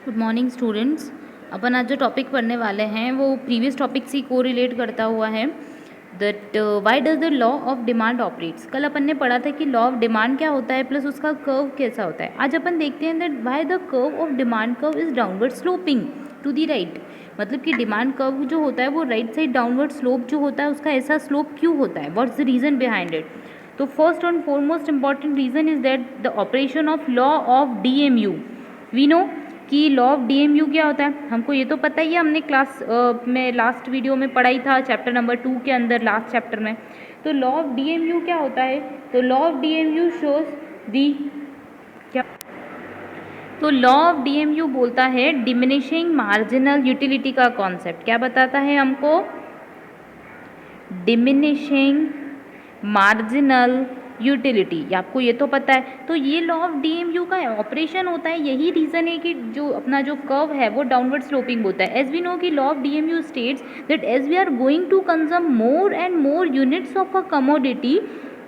Good morning students. अपन आज जो topic पढ़ने वाले हैं वो प्रीवियस टॉपिक से को रिलेट करता हुआ है that why does the law of demand operates. कल अपन ने पढ़ा था कि लॉ ऑफ डिमांड क्या होता है प्लस उसका कर्व कैसा होता है। आज अपन देखते हैं that why the curve of demand curve is downward sloping to the right. मतलब कि डिमांड कर्व जो होता है वो राइट साइड डाउनवर्ड स्लोप जो होता है उसका ऐसा स्लोप क्यों होता है, what's the reason behind it. तो first and foremost important reason is that the operation of law of DMU। We know कि लॉ ऑफ DMU क्या होता है, हमको ये तो पता ही है, हमने क्लास में लास्ट वीडियो में पढ़ाई था चैप्टर नंबर 2 के अंदर लास्ट चैप्टर में। तो लॉ ऑफ DMU क्या होता है, तो law of DMU shows the क्या, तो लॉ ऑफ DMU बोलता है डिमिनिशिंग मार्जिनल यूटिलिटी का कॉन्सेप्ट। क्या बताता है हमको, डिमिनिशिंग मार्जिनल यूटिलिटी, आपको ये तो पता है। तो ये लॉ ऑफ DMU का ऑपरेशन होता है, यही रीज़न है कि जो अपना जो कर्व है वो डाउनवर्ड स्लोपिंग होता है। एज वी नो कि law of DMU states that as we are going to consume more and more units of a commodity,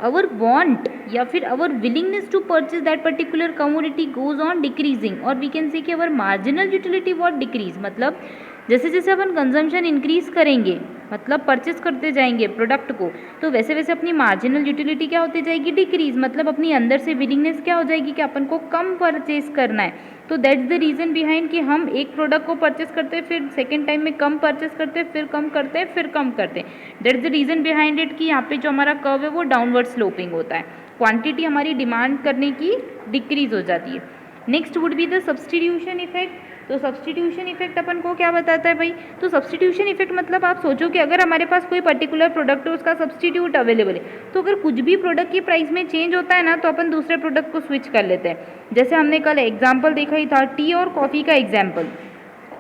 our want या फिर our willingness to purchase that particular commodity goes on decreasing, और we can say कि our marginal utility what decrease। मतलब जैसे जैसे अपन consumption increase करेंगे, मतलब purchase करते जाएंगे प्रोडक्ट को, तो वैसे वैसे अपनी मार्जिनल यूटिलिटी क्या होती जाएगी, डिक्रीज। मतलब अपनी अंदर से विलिंगनेस क्या हो जाएगी कि अपन को कम परचेस करना है। तो दैट्स द रीज़न बिहाइंड कि हम एक प्रोडक्ट को परचेस करते हैं, फिर सेकेंड टाइम में कम परचेस करते हैं, फिर कम करते हैं, फिर कम करते हैं। That's the reason behind it कि यहाँ पे जो हमारा कर्व है वो डाउनवर्ड स्लोपिंग होता है, क्वांटिटी हमारी डिमांड करने की डिक्रीज हो जाती है। Next would be the substitution effect. तो सब्सटीट्यूशन इफेक्ट अपन को क्या बताता है भाई, तो सब्सटीट्यूशन इफेक्ट मतलब आप सोचो कि अगर हमारे पास कोई पर्टिकुलर प्रोडक्ट है उसका सब्सटीट्यूट अवेलेबल है, तो अगर कुछ भी प्रोडक्ट की प्राइस में चेंज होता है ना तो अपन दूसरे प्रोडक्ट को स्विच कर लेते हैं। जैसे हमने कल एग्जाम्पल देखा ही था, टी और कॉफ़ी का एग्जाम्पल,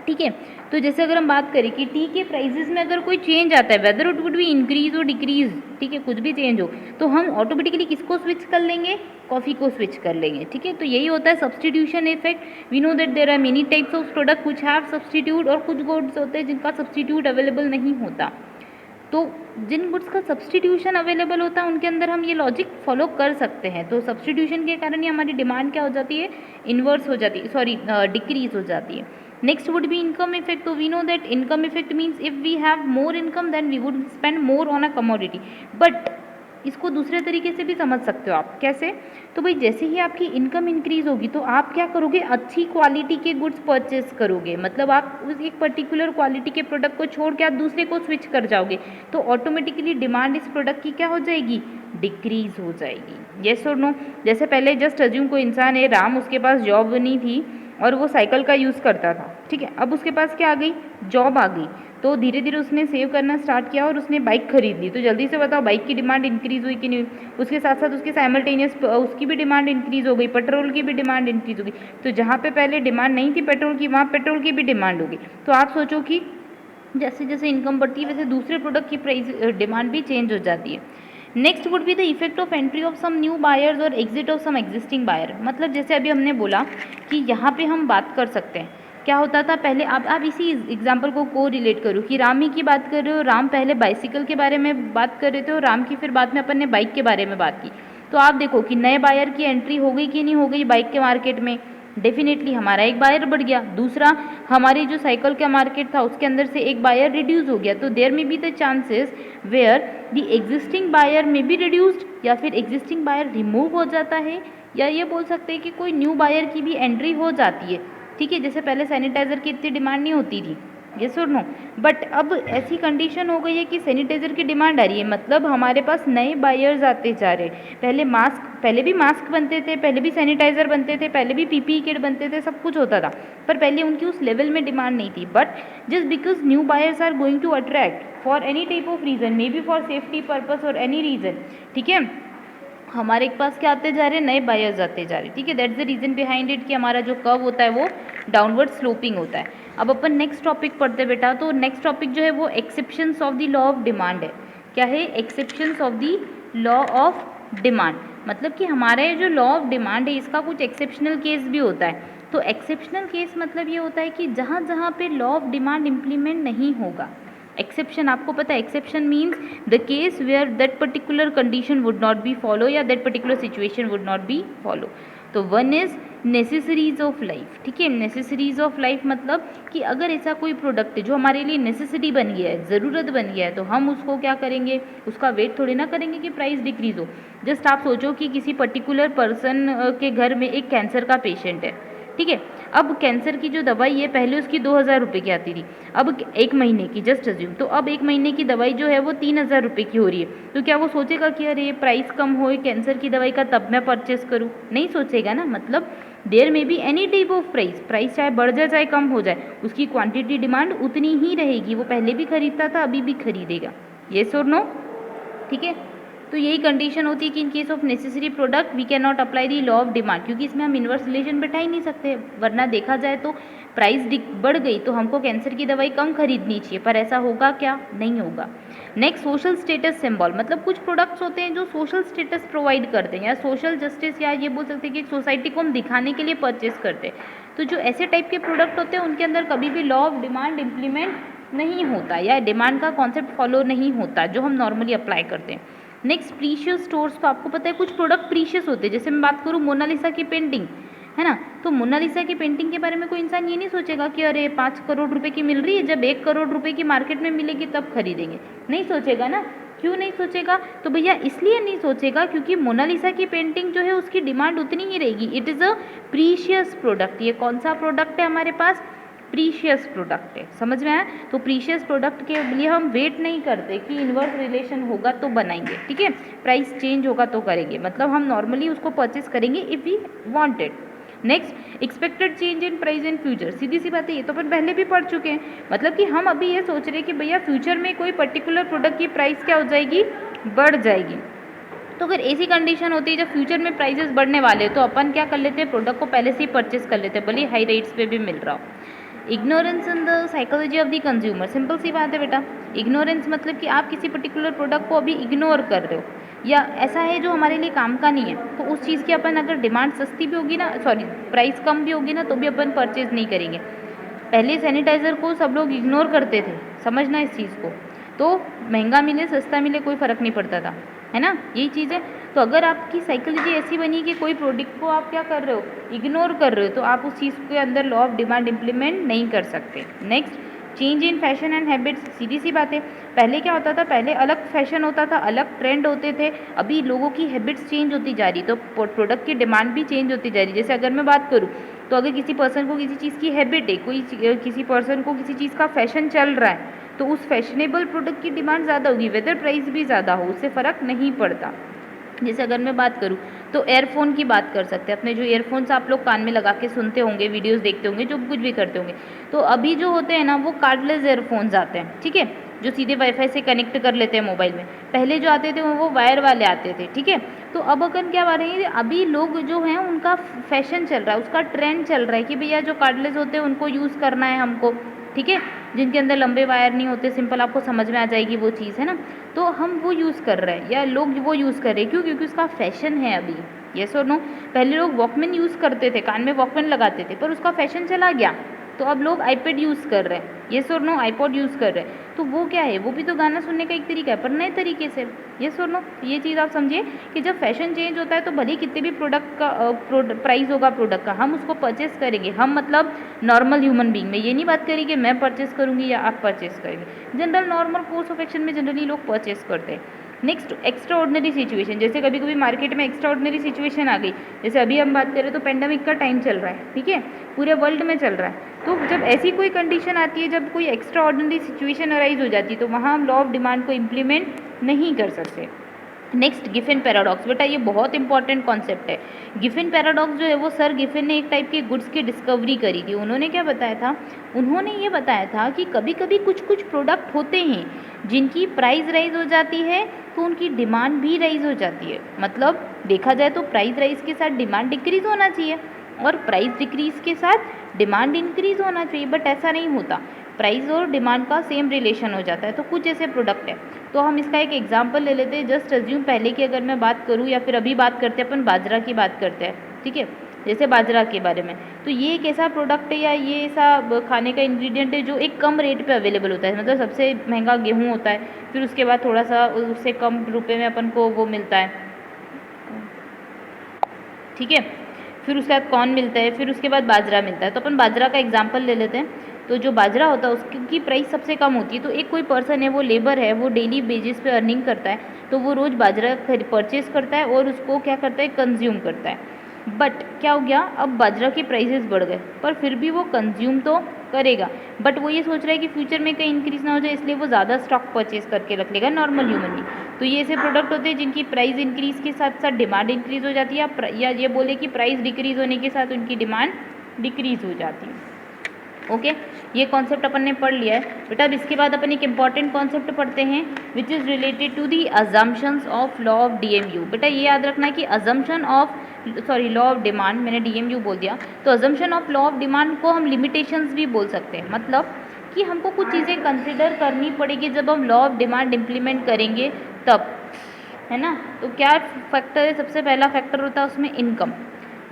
ठीक है। तो जैसे अगर हम बात करें कि टी के प्राइसेस में अगर कोई चेंज आता है, whether it would be increase और डिक्रीज, ठीक है, कुछ भी चेंज हो, तो हम ऑटोमेटिकली किसको स्विच कर लेंगे, कॉफ़ी को स्विच कर लेंगे, ठीक है। तो यही होता है substitution effect. We know that there are many types of product which have substitute, और कुछ गुड्स होते हैं जिनका सब्सटीट्यूट अवेलेबल नहीं होता। तो जिन गुड्स का सब्सटीट्यूशन अवेलेबल होता है उनके अंदर हम ये लॉजिक फॉलो कर सकते हैं। तो सब्सटीट्यूशन के कारण ही हमारी डिमांड क्या हो जाती है, इन्वर्स हो जाती है, सॉरी डिक्रीज हो जाती है। Next would be income effect. तो we know that income effect means if we have more income then we would spend more on a commodity. But इसको दूसरे तरीके से भी समझ सकते हो आप, कैसे, तो भाई जैसे ही आपकी इनकम इंक्रीज होगी तो आप क्या करोगे, अच्छी क्वालिटी के गुड्स परचेस करोगे। मतलब आप उस एक पर्टिकुलर क्वालिटी के प्रोडक्ट को छोड़ के आप दूसरे को स्विच कर जाओगे, तो ऑटोमेटिकली डिमांड इस प्रोडक्ट की क्या हो जाएगी, डिक्रीज हो जाएगी। येस और नो। जैसे पहले जस्ट अज्यूम कोई इंसान है, राम, उसके पास जॉब नहीं थी और वो साइकिल का यूज़ करता था, ठीक है। अब उसके पास क्या आ गई, जॉब आ गई, तो धीरे धीरे उसने सेव करना स्टार्ट किया और उसने बाइक खरीद ली। तो जल्दी से बताओ बाइक की डिमांड इंक्रीज हुई कि नहीं हुई। उसके साथ साथ उसकी साइमल्टेनियस उसकी भी डिमांड इंक्रीज हो गई, पेट्रोल की भी डिमांड इंक्रीज हो गई। तो जहाँ पे पहले डिमांड नहीं थी पेट्रोल की, वहाँ पेट्रोल की भी डिमांड होगी। तो आप सोचो कि जैसे जैसे इनकम बढ़ती है वैसे दूसरे प्रोडक्ट की प्राइस डिमांड भी चेंज हो जाती है। Next would be the effect of entry of some new buyers और exit of some existing buyer. मतलब जैसे अभी हमने बोला कि यहाँ पे हम बात कर सकते हैं, क्या होता था पहले, आप इसी एग्जांपल को रिलेट करो कि राम ही की बात कर रहे हो, राम पहले बाइसिकल के बारे में बात कर रहे थे और राम की फिर बाद में अपन ने बाइक के बारे में बात की। तो आप देखो कि नए बायर की एंट्री हो गई कि नहीं हो गई बाइक के मार्केट में, डेफिनेटली हमारा एक बायर बढ़ गया। दूसरा, हमारी जो साइकिल का मार्केट था उसके अंदर से एक बायर रिड्यूस हो गया। तो there may be the chances where the existing buyer may be reduced, या फिर एग्जिस्टिंग बायर रिमूव हो जाता है, या ये बोल सकते हैं कि कोई न्यू बायर की भी एंट्री हो जाती है, ठीक है। जैसे पहले सैनिटाइज़र की इतनी डिमांड नहीं होती थी, यस और नो, बट अब ऐसी कंडीशन हो गई है कि सैनिटाइज़र की डिमांड आ रही है। मतलब हमारे पास नए बायर्स आते जा रहे हैं। पहले भी मास्क बनते थे, पहले भी सैनिटाइज़र बनते थे, पहले भी PPE किट बनते थे, सब कुछ होता था, पर पहले उनकी उस लेवल में डिमांड नहीं थी। But just because new buyers are going to attract for any type of reason, may be for safety purpose और एनी रीज़न, ठीक है, हमारे पास क्या आते जा रहे हैं, नए बायर्स आते जा रहे हैं, ठीक है। That's the reason behind it कि हमारा जो कर्व होता है वो डाउनवर्ड स्लोपिंग होता है। अब अपन नेक्स्ट टॉपिक पढ़ते बेटा। तो नेक्स्ट टॉपिक जो है वो exceptions of the law of demand है। क्या है, exceptions of the law of demand. मतलब कि हमारा ये जो लॉ ऑफ डिमांड है इसका कुछ एक्सेप्शनल केस भी होता है। तो एक्सेप्शनल केस मतलब ये होता है कि जहाँ जहाँ पे लॉ ऑफ डिमांड इम्प्लीमेंट नहीं होगा। एक्सेप्शन आपको पता है, exception means the case where that particular condition would not be follow या that particular situation would not be follow. तो one is necessaries of life. ठीक है, नेसेसरीज ऑफ लाइफ मतलब कि अगर ऐसा कोई प्रोडक्ट है जो हमारे लिए नेसेसिटी बन गया है, ज़रूरत बन गया है, तो हम उसको क्या करेंगे, उसका वेट थोड़ी ना करेंगे कि प्राइस डिक्रीज हो। जस्ट आप सोचो कि किसी पर्टिकुलर पर्सन के घर में एक कैंसर का पेशेंट है, ठीक है। अब कैंसर की जो दवाई है पहले उसकी 2,000 रुपये की आती थी, अब एक महीने की, जस्ट अज्यूम, तो अब एक महीने की दवाई जो है वो 3,000 रुपये की हो रही है। तो क्या वो सोचेगा कि अरे ये प्राइस कम हो कैंसर की दवाई का तब मैं परचेस करूँ? नहीं सोचेगा ना। मतलब there may be any type of price चाहे बढ़ जाए चाहे कम हो जाए, उसकी क्वांटिटी डिमांड उतनी ही रहेगी। वो पहले भी खरीदता था, अभी भी खरीदेगा। येस और नो? ठीक है, तो यही कंडीशन होती है कि in case of necessary product we can not apply the law of demand, क्योंकि इसमें हम इन्वर्स रिलेशन बैठा ही नहीं सकते। वरना देखा जाए तो प्राइस बढ़ गई तो हमको कैंसर की दवाई कम खरीदनी चाहिए, पर ऐसा होगा क्या? नहीं होगा। नेक्स्ट, सोशल स्टेटस सिंबल, मतलब कुछ प्रोडक्ट्स होते हैं जो सोशल स्टेटस प्रोवाइड करते हैं या सोशल जस्टिस, या ये बोल सकते हैं कि सोसाइटी को हम दिखाने के लिए परचेस करते हैं। तो जो ऐसे टाइप के प्रोडक्ट होते हैं उनके अंदर कभी भी लॉ ऑफ डिमांड इम्प्लीमेंट नहीं होता या डिमांड का कॉन्सेप्ट फॉलो नहीं होता जो हम नॉर्मली अप्लाई करते हैं। नेक्स्ट, प्रीशियस स्टोर्स, तो आपको पता है कुछ प्रोडक्ट प्रीशियस होते हैं। जैसे मैं बात करूँ मोनालिसा की पेंटिंग, है ना, तो मोनालिसा की पेंटिंग के बारे में कोई इंसान ये नहीं सोचेगा कि अरे 5 करोड़ रुपए की मिल रही है, जब 1 करोड़ रुपए की मार्केट में मिलेगी तब खरीदेंगे। नहीं सोचेगा ना। क्यों नहीं सोचेगा? तो भैया इसलिए नहीं सोचेगा क्योंकि मोनालिसा की पेंटिंग जो है उसकी डिमांड उतनी ही रहेगी। It is a precious product. ये कौन सा प्रोडक्ट है हमारे पास? प्रीशियस प्रोडक्ट है। समझ में आया? तो प्रीशियस प्रोडक्ट के लिए हम वेट नहीं करते कि इन्वर्स रिलेशन होगा तो बनाएंगे, ठीक है, प्राइस चेंज होगा तो करेंगे। मतलब हम नॉर्मली उसको परचेस करेंगे if we wanted. Next, expected change in price in future, सीधी सी बात है, ये तो अपन पहले भी पढ़ चुके हैं। मतलब कि हम अभी ये सोच रहे हैं कि भैया फ्यूचर में कोई पर्टिकुलर प्रोडक्ट की प्राइस क्या हो जाएगी? बढ़ जाएगी। तो अगर ऐसी कंडीशन होती है जब फ्यूचर में प्राइसेस बढ़ने वाले तो अपन क्या कर लेते हैं, प्रोडक्ट को पहले से ही परचेस कर लेते हैं, भले हाई रेट्स पे भी मिल रहा हो। Ignorance in the psychology of the consumer, simple सी बात है बेटा। इग्नोरेंस मतलब कि आप किसी पर्टिकुलर प्रोडक्ट को अभी इग्नोर कर रहे हो, या ऐसा है जो हमारे लिए काम का नहीं है, तो उस चीज़ की अपन अगर डिमांड सस्ती भी होगी ना, सॉरी प्राइस कम भी होगी ना, तो भी अपन परचेज नहीं करेंगे। पहले सैनिटाइज़र को सब लोग इग्नोर करते थे, समझना इस चीज़ को। तो महंगा मिले सस्ता मिले कोई फ़र्क नहीं पड़ता था, है ना, यही चीज़ है। तो अगर आपकी साइकोलॉजी ऐसी बनी कि कोई प्रोडक्ट को आप क्या कर रहे हो, इग्नोर कर रहे हो, तो आप उस चीज़ के अंदर लॉ ऑफ डिमांड इम्प्लीमेंट नहीं कर सकते। Next, change in fashion and habits, सीधी सी बात है। पहले क्या होता था, पहले अलग फैशन होता था, अलग ट्रेंड होते थे, अभी लोगों की हैबिट्स चेंज होती जा रही, तो प्रोडक्ट की डिमांड भी चेंज होती जा रही। जैसे अगर मैं बात करूँ तो अगर किसी पर्सन को किसी चीज़ की हैबिट है, किसी पर्सन को किसी चीज़ का फैशन चल रहा है, तो उस फैशनेबल प्रोडक्ट की डिमांड ज़्यादा होगी, वेदर प्राइस भी ज़्यादा हो, उससे फ़र्क नहीं पड़ता। जैसे अगर मैं बात करूँ तो एयरफोन की बात कर सकते हैं। अपने जो ईयरफोन्स आप लोग कान में लगा के सुनते होंगे, वीडियोस देखते होंगे, जो कुछ भी करते होंगे, तो अभी जो होते हैं ना वो कार्डलेस एयरफोन्स आते हैं, ठीक है, जो सीधे वाईफाई से कनेक्ट कर लेते हैं मोबाइल में। पहले जो आते थे वो वायर वाले आते थे, ठीक है। तो अब अगर क्या हो रही है, अभी लोग जो हैं उनका फैशन चल रहा है, उसका ट्रेंड चल रहा है कि भैया जो कार्डलेस होते हैं उनको यूज़ करना है हमको, ठीक है, जिनके अंदर लंबे वायर नहीं होते, सिंपल आपको समझ में आ जाएगी वो चीज़, है ना। तो हम वो यूज़ कर रहे हैं या लोग वो यूज़ कर रहे हैं, क्यों? क्योंकि उसका फैशन है अभी। येस और नो? पहले लोग वॉकमैन यूज़ करते थे, कान में वॉकमैन लगाते थे, पर उसका फैशन चला गया, तो अब लोग आईपैड यूज़ कर रहे हैं। येस और नो? आईपॉड यूज़ कर रहे हैं, तो वो क्या है, वो भी तो गाना सुनने का एक तरीका है, पर नए तरीके से। येस और नो? ये चीज़ आप समझिए कि जब फैशन चेंज होता है तो भले कितने भी प्रोडक्ट का प्राइस होगा प्रोडक्ट का, हम उसको परचेस करेंगे। हम मतलब नॉर्मल ह्यूमन बीइंग में ये नहीं बात करी कि मैं परचेस करूँगी या आप परचेस करेंगे। General normal course of action में जनरली लोग परचेस करते हैं। नेक्स्ट, एक्स्ट्रा ऑर्डिनरी सिचुएशन, जैसे कभी कभी मार्केट में एक्स्ट्रा ऑर्डिनरी सिचुएशन आ गई, जैसे अभी हम बात करें तो पेंडेमिक का टाइम चल रहा है, ठीक है, पूरे वर्ल्ड में चल रहा है। तो जब ऐसी कोई कंडीशन आती है, जब कोई एक्स्ट्रा ऑर्डिनरी सिचुएशन अराइज हो जाती है, तो वहाँ हम लॉ ऑफ डिमांड को इम्प्लीमेंट नहीं कर सकते। नेक्स्ट, गिफिन पैराडॉक्स, बेटा ये बहुत इंपॉर्टेंट कॉन्सेप्ट है। गिफिन पैराडॉक्स जो है वो सर गिफिन ने एक टाइप के गुड्स की डिस्कवरी करी थी। उन्होंने क्या बताया था, उन्होंने ये बताया था कि कभी कभी कुछ कुछ प्रोडक्ट होते हैं जिनकी प्राइस राइज हो जाती है तो उनकी डिमांड भी राइज हो जाती है। मतलब देखा जाए तो प्राइस राइज के साथ डिमांड डिक्रीज होना चाहिए और प्राइस डिक्रीज के साथ डिमांड इंक्रीज होना चाहिए, बट ऐसा नहीं होता, प्राइस और डिमांड का सेम रिलेशन हो जाता है। तो कुछ ऐसे प्रोडक्ट है, तो हम इसका एक एग्जांपल ले लेते हैं। जस्ट अज्यूम, पहले की अगर मैं बात करूँ या फिर अभी बात करते हैं अपन बाजरा की बात करते हैं, ठीक है, जैसे बाजरा के बारे में, तो ये एक ऐसा प्रोडक्ट है या ये ऐसा खाने का इंग्रेडिएंट है जो एक कम रेट पे अवेलेबल होता है। मतलब सबसे महंगा गेहूँ होता है, फिर उसके बाद थोड़ा सा उससे कम रुपए में अपन को वो मिलता है, ठीक है। फिर उसके बाद कॉर्न मिलता है, फिर उसके बाद बाजरा मिलता है। तो अपन बाजरा का एग्जाम्पल ले लेते हैं। तो जो बाजरा होता है उसकी प्राइस सबसे कम होती है। तो एक कोई पर्सन है, वो लेबर है, वो डेली बेसिस पे अर्निंग करता है, तो वो रोज़ बाजरा परचेज करता है और उसको क्या करता है, कंज्यूम करता है। बट क्या हो गया, अब बाजरा के प्राइसेस बढ़ गए, पर फिर भी वो कंज्यूम तो करेगा, बट वो ये सोच रहा है कि फ्यूचर में कहीं इंक्रीज़ ना हो जाए, इसलिए वो ज़्यादा स्टॉक परचेज करके रख लेगा नॉर्मल ह्यूमन भी। तो ये ऐसे प्रोडक्ट होते हैं जिनकी प्राइस इंक्रीज़ के साथ साथ डिमांड इंक्रीज़ हो जाती है, या ये बोले कि प्राइस डिक्रीज़ होने के साथ उनकी डिमांड डिक्रीज़ हो जाती है। ओके, ये कॉन्सेप्ट अपन ने पढ़ लिया है बेटा। अब इसके बाद अपन एक इंपॉर्टेंट कॉन्सेप्ट पढ़ते हैं which is related to the assumptions of law of DMU. बेटा ये याद रखना है कि assumption of law of demand, मैंने डीएमयू बोल दिया, तो assumption of law of demand को हम लिमिटेशंस भी बोल सकते हैं। मतलब कि हमको कुछ चीज़ें कंसिडर करनी पड़ेगी जब हम लॉ ऑफ डिमांड इम्प्लीमेंट करेंगे तब, है ना। तो क्या फैक्टर है, सबसे पहला फैक्टर होता है उसमें इनकम।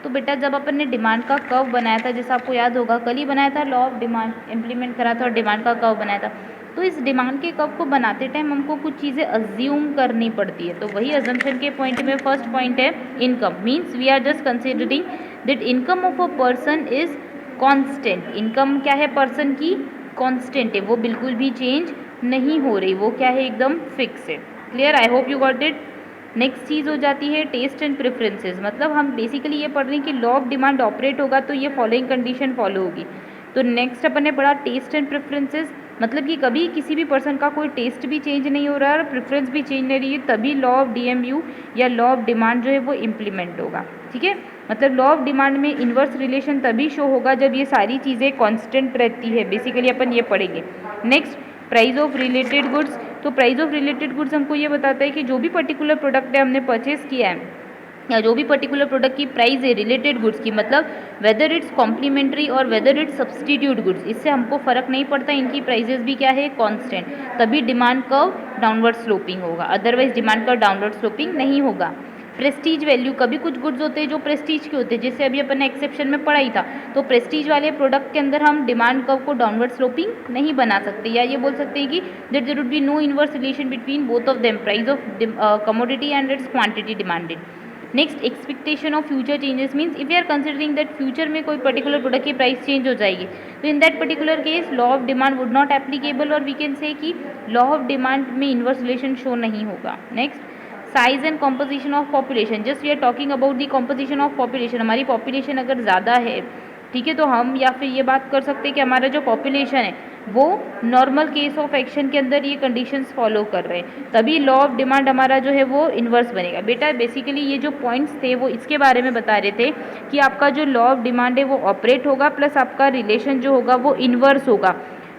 तो बेटा जब अपन ने डिमांड का कर्व बनाया था, जैसा आपको याद होगा कल ही बनाया था, लॉ ऑफ डिमांड इम्प्लीमेंट करा था और डिमांड का कर्व बनाया था। तो इस डिमांड के कर्व को बनाते टाइम हमको कुछ चीज़ें अज्यूम करनी पड़ती है। तो वही अजम्पशन के पॉइंट में फर्स्ट पॉइंट है income. Means we are just considering that income of a person is constant. Income क्या है पर्सन की, कॉन्स्टेंट है, वो बिल्कुल भी चेंज नहीं हो रही, वो क्या है, एकदम फिक्स है। Clear, I hope you got it. Next चीज़ हो जाती है टेस्ट एंड प्रेफरेंसेस। मतलब हम बेसिकली ये पढ़ रहे हैं कि लॉ ऑफ डिमांड ऑपरेट होगा तो ये फॉलोइंग कंडीशन फॉलो होगी। तो नेक्स्ट अपन ने पढ़ा टेस्ट एंड प्रेफरेंसेस, मतलब कि कभी किसी भी पर्सन का कोई टेस्ट भी चेंज नहीं हो रहा है और प्रेफरेंस भी चेंज नहीं रही है, तभी लॉ ऑफ डीएमयू या लॉ ऑफ डिमांड जो है वो इम्प्लीमेंट होगा। ठीक है, मतलब लॉ ऑफ डिमांड में इन्वर्स रिलेशन तभी शो होगा जब ये सारी चीज़ें कांस्टेंट रहती है। बेसिकली अपन ये पढ़ेंगे। Next, price of related goods. तो प्राइस ऑफ रिलेटेड गुड्स हमको ये बताता है कि जो भी पर्टिकुलर प्रोडक्ट है हमने परचेज किया है, या जो भी पर्टिकुलर प्रोडक्ट की प्राइस है रिलेटेड गुड्स की, मतलब वेदर इट्स कॉम्प्लीमेंट्री और वेदर इट्स सब्सटीट्यूट गुड्स, इससे हमको फ़र्क नहीं पड़ता, इनकी प्राइजेस भी क्या है, कांस्टेंट, तभी डिमांड कर्व डाउनवर्ड स्लोपिंग होगा, otherwise demand curve downward sloping नहीं होगा। प्रेस्टीज वैल्यू, कभी कुछ गुड्स होते हैं जो प्रेस्टीज के होते हैं, जैसे अभी अपन ने एक्सेप्शन में पढ़ा ही था। तो प्रेस्टीज वाले प्रोडक्ट के अंदर हम डिमांड कर्व को डाउनवर्ड स्लोपिंग नहीं बना सकते, या ये बोल सकते हैं कि that there would be no inverse relation between both of them, price of commodity and its quantity demanded. Next, expectation of future changes. Means if you are considering that future में कोई पर्टिकुलर प्रोडक्ट की price change हो जाएगी, तो in that particular case law of demand would not applicable, और we can say कि law of demand में inverse relation show नहीं होगा। Next, size and composition of population. Just we are talking about the composition of population. हमारी population अगर ज़्यादा है, ठीक है, तो हम या फिर ये बात कर सकते हैं कि हमारा जो पॉपुलेशन है वो नॉर्मल केस ऑफ एक्शन के अंदर ये कंडीशंस फॉलो कर रहे हैं, तभी लॉ ऑफ डिमांड हमारा जो है वो इन्वर्स बनेगा। बेटा बेसिकली ये जो पॉइंट्स थे वो इसके बारे में बता रहे थे कि आपका जो लॉ ऑफ डिमांड है वो ऑपरेट होगा, प्लस आपका रिलेशन जो होगा वो इन्वर्स होगा।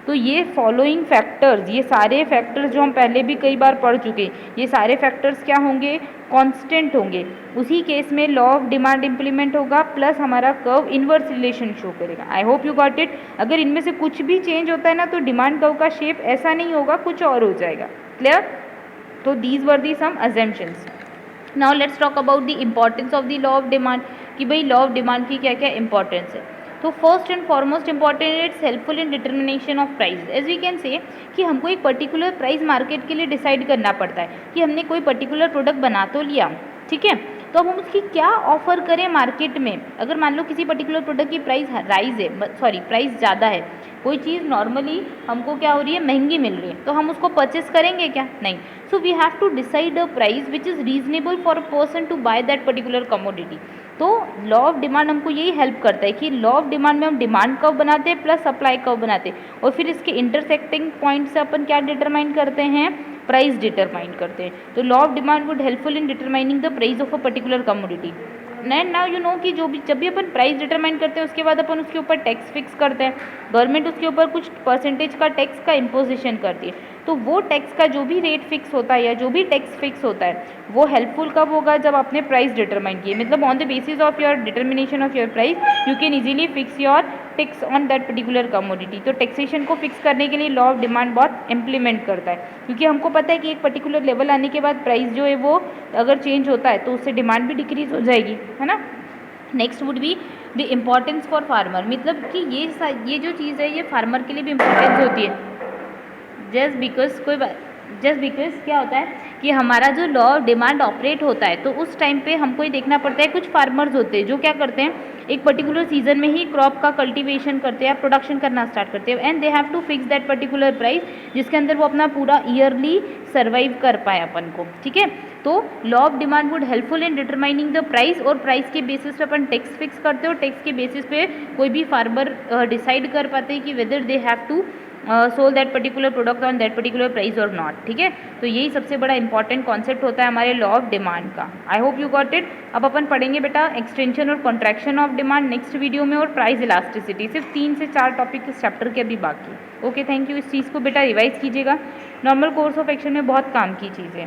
तो ये फॉलोइंग फैक्टर्स, ये सारे फैक्टर्स जो हम पहले भी कई बार पढ़ चुके हैं, ये सारे फैक्टर्स क्या होंगे, कांस्टेंट होंगे। उसी केस में लॉ ऑफ डिमांड इंप्लीमेंट होगा, प्लस हमारा कर्व इन्वर्स रिलेशन शो करेगा। आई होप यू गॉट इट। अगर इनमें से कुछ भी चेंज होता है ना, तो डिमांड कर्व का शेप ऐसा नहीं होगा, कुछ और हो जाएगा। क्लियर। तो these were the some assumptions. Now let's talk about the importance of the law of demand, कि भाई लॉ ऑफ डिमांड की क्या क्या इंपॉर्टेंस है। तो first and foremost important, it's helpful in determination of price. As we can say कि हमको एक पर्टिकुलर प्राइस मार्केट के लिए डिसाइड करना पड़ता है कि हमने कोई पर्टिकुलर प्रोडक्ट बना तो लिया, ठीक है, तो अब हम उसकी क्या ऑफर करें मार्केट में। अगर मान लो किसी पर्टिकुलर प्रोडक्ट की प्राइस प्राइस ज़्यादा है, कोई चीज़ नॉर्मली हमको क्या हो रही है, महंगी मिल रही है, तो हम उसको परचेस करेंगे क्या, नहीं। So we have to decide a price which is reasonable for a person to buy that particular commodity. तो लॉ ऑफ डिमांड हमको यही हेल्प करता है कि लॉ ऑफ डिमांड में हम डिमांड कर्व बनाते हैं प्लस सप्लाई कर्व बनाते हैं, और फिर इसके इंटरसेक्टिंग पॉइंट से अपन क्या डिटरमाइन करते हैं, प्राइस डिटरमाइन करते हैं। तो law of demand would helpful in determining the price of a particular commodity. And now you know कि जब भी अपन प्राइस डिटरमाइन करते हैं उसके बाद अपन उसके ऊपर टैक्स फिक्स करते हैं, गवर्नमेंट उसके ऊपर कुछ परसेंटेज का टैक्स का इम्पोजिशन करती है। तो वो टैक्स का जो भी रेट फिक्स होता है या जो भी टैक्स फिक्स होता है वो हेल्पफुल कब होगा, जब आपने प्राइस डिटरमाइन किए। मतलब on the basis of your determination of your price you can easily fix your tax on that particular commodity. तो टैक्सेशन को फिक्स करने के लिए लॉ ऑफ डिमांड बहुत इंप्लीमेंट करता है, क्योंकि हमको पता है कि एक पर्टिकुलर लेवल आने के बाद प्राइस जो है वो अगर चेंज होता है तो उससे डिमांड भी डिक्रीज हो जाएगी, है ना। Next would be the importance for farmer. मतलब कि ये जो चीज़ है ये फार्मर के लिए भी इम्पोर्टेंस होती है, जस्ट बिकॉज कोई जस्ट बिकॉज क्या होता है कि हमारा जो लॉ ऑफ डिमांड ऑपरेट होता है तो उस टाइम पे हमको ये देखना पड़ता है, कुछ फार्मर्स होते हैं जो क्या करते हैं एक पर्टिकुलर सीजन में ही क्रॉप का कल्टीवेशन करते हैं, प्रोडक्शन करना स्टार्ट करते हैं, and they have to fix that particular price जिसके अंदर वो अपना पूरा ईयरली सर्वाइव कर पाए अपन को, ठीक है। तो law of demand would helpful in determining the price, और प्राइस के बेसिस पे अपन टैक्स फिक्स करते हो, टैक्स के बेसिस पे कोई भी फार्मर डिसाइड कर पाते हैं कि whether they have to sold that particular product on that particular price और नॉट, ठीक है। तो यही सबसे बड़ा इंपॉर्टेंट कॉन्सेप्ट होता है हमारे लॉ ऑफ डिमांड का। आई होप यू गॉट इट। अब अपन पढ़ेंगे बेटा एक्सटेंशन और contraction of demand next video में, और प्राइस इलास्टिसिटी। सिर्फ 3 से 4 टॉपिक इस चैप्टर के अभी बाकी। Okay, thank you. इस चीज़ को बेटा रिवाइज कीजिएगा, नॉर्मल कोर्स ऑफ एक्शन में बहुत काम की चीज़ें।